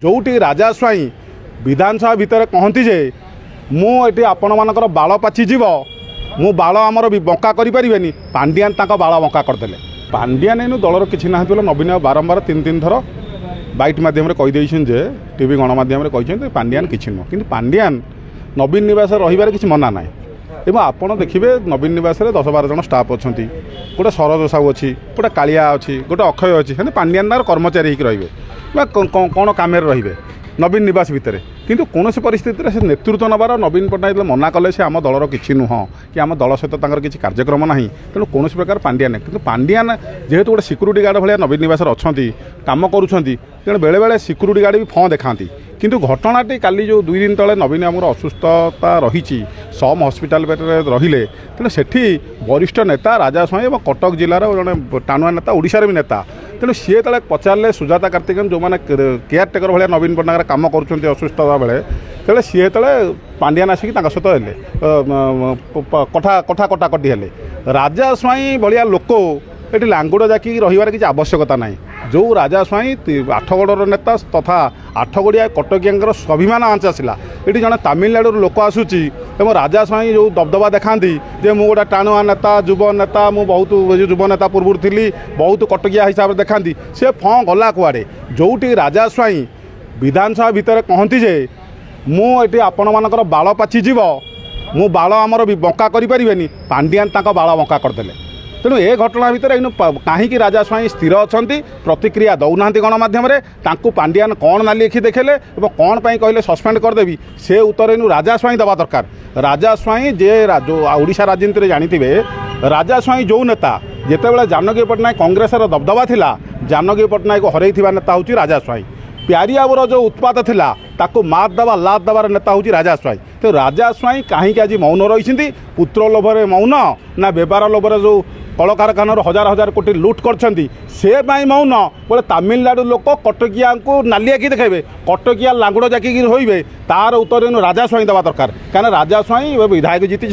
जोटी राजा स्वाई विधानसभा भितर कहती जे मुझे आपण मानकर बाल पाचिजीव मु बाल आमर बंका करें पांडियान बाल बंका करदे। पांडियान इन दलर किसी ना नवीन बारंबार तीन तीन थर बाइट मध्यम कहीदे जे टीवी गणमाध्यम कहते पांडियान किसी नुह कि पांडियान नवीन निवास रही किसी मना ना एवं आपड़ देखिए नवीन निवास 10-12 जन स्टाफ अच्छा गोटे सरोज साहू अच्छी गोटे कालिया अच्छी गोटे अक्षय अच्छी पांडियान कर्मचारी रही कौन कम रे नवीन निवास भितर किंतु कौन परिस्थिति से नेतृत्व नबार नवीन पट्टनायक मना कले से आम दलर किसी नुह कि आम दल सहित किसी कार्यक्रम ना तेणु कौन प्रकार पांडियान कि पांडियान जेहेतु गोटे सिक्यूरीटी गार्ड भाया नवीन निवास अच्छा कम करुँच बेले बेले सिक्यूरीटी गार्ड भी फँ देखा किंतु घटनाटी काली जो 2 दिन तले नवीन आमर असुस्थता रही सम हस्पिटाल रहिले तेणु सेठी वरिष्ठ नेता राजा स्वाई और कटक जिलार जड़े टाणुआ नेता ओडिशार भी नेता तेणु सी तले पचारे सुजाता कार्तिकेयन जो मैंने केयरटेकर भाया नवीन पट्टनायक कम कर असुस्थता बेले तेरे सी तले पांडियान आसिक सहित हेले कथा कथा कटाकटी हेले राजा स्वाई भाया लोक ये लांगुड़ जाकि रही किसी आवश्यकता ना जो राजा स्वाई आठगड़र नेता तथा आठगड़िया कटकिया स्वाभिमान आंच आसला ये जड़े तमिलनाडु लोक आसूची और राजा स्वाई जो दबदबा देखाती जे मु गोटे टाणुआ नेता युव नेता मु बहुत युव नेता पूर्व थी बहुत कटकिया हिसाब से देखाती सी फँ गला कुआड़े जोटी राजा स्वाई विधानसभा भितर कहती जे मुझे आपण मानकर बाल पाचिजीव मु बाल आमर बंका करें पांडियान बाल बंका करदे। तेणु ए घटना भितर कहीं राजा स्वाई स्थिर अच्छा प्रतिक्रिया दौना गणमाध्यम पांडियान कौन ना लिखि देखेले और कौन पर कहले सस्पेंड करदेवी से उत्तर इन राजा स्वाई दबा दरकार। राजा स्वाई जे जो ओडिशा राजनीति में जानी राजा स्वाई जो नेता जिते जानकी पट्टनायक कांग्रेसर दबदबा थिला जानकी पट्टनायक हरई नेता हूँ राजा स्वाई प्यारियाबुर जो उत्पात थिला ताको मात दबा लात दबार नेता हूँ राजा स्वाई। तो राजा स्वाई कहीं आज मौन रही पुत्र लोभर मौन ना बेपार लोभर जो कलकारखाना हजार हजार कोटी लुट कर मौन बोले तमिलनाडु लोक कटकिया को नाली आखि देखे कटकिया लांगुड़ जाकि रोवे तार उत्तर इन राजा स्वाई दबा दरकार कहीं राजा स्वाई विधायक जीति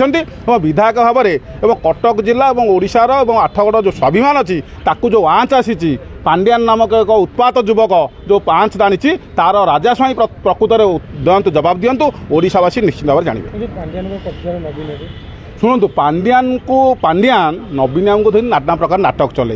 और विधायक भाव में कटक जिला और ओडिशार और आठगड़ जो स्वाभिमान अच्छी ताकू जो आँच आसी पांडियान नामक एक उत्पात युवक जो आँच दाणी तार राजा स्वाई प्रकृत दिंतु जवाब दिंतु ओडिशावासी निश्चित भाव जाने। शुणु पांडियान नवीन को धरी नाना प्रकार नाटक चल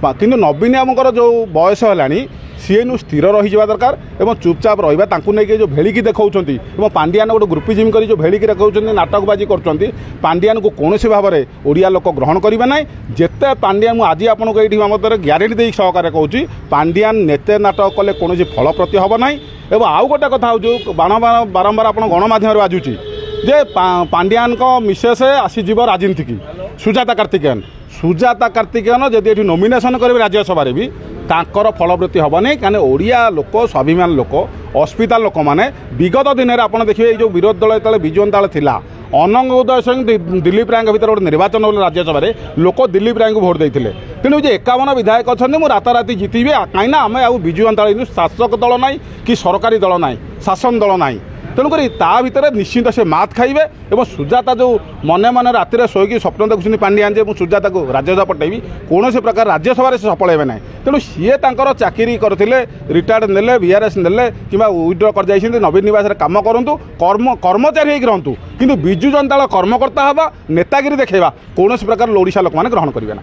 कि नवीन जो बयस है सी नु स्थिर रही दरकार और चुपचाप रही जो भेलिकी देखा पांडियान गोटे ग्रुपिजिम कर जो भेलिकी देखा नाटकबाजी कर पांडियान को कौन भाव में ओडिया लोक ग्रहण करेंगे ना जिते पांडियान आज आपको ये मत ग्यारेंटी दे सहकार कहूँ पांडियान नेते नाटक कले कौन फलप्रति हम ना। और आउ गोटे कथा जो बारंबार आप गणमाध्यम बाजुची जे पांडियान को मिसेस आसीज राजनीति की सुजाता कार्तिकेयन जदि ये नोमिनेशन करेंगे राज्यसभा भी तांकर फलवृत्ति हम नहीं कहीं ओडिया लोक स्वाभिमान लोक अस्मिता लोक मैंने विगत दिन में आप देखिए जो विरोधी दल जो विजु जंताल थिला अनंग उदय सिंह दिलीप राय भर गोटे निर्वाचन हो राज्यसभा लोक दिलीप राय को भोट देते तेणु 51 विधायक अच्छा मुझे राताराति जीतबे कहीं आम आ विजु जंताल शासक दल ना कि सरकारी दल ना शासन दल ना तेणुक भितर निश्चित से मात खाइबे और सुजाता जो मने मने रातिर शोक स्वप्न देखुं पांडियान जे सुजाता को राज्यसभा पटेबी कौन प्रकार राज्यसभा से सफल हे ना तेणु सीए चाकरी करते रिटायर्ड ने VRS ने कि विड्र कर नवीन निवास कम करूँ कर्मचारी होती रहतु किंतु विजु जनता कर्मकर्ता हवा नेतागिरी देखा कौन प्रकार ओडिशा लोक मैंने ग्रहण करेंगे ना।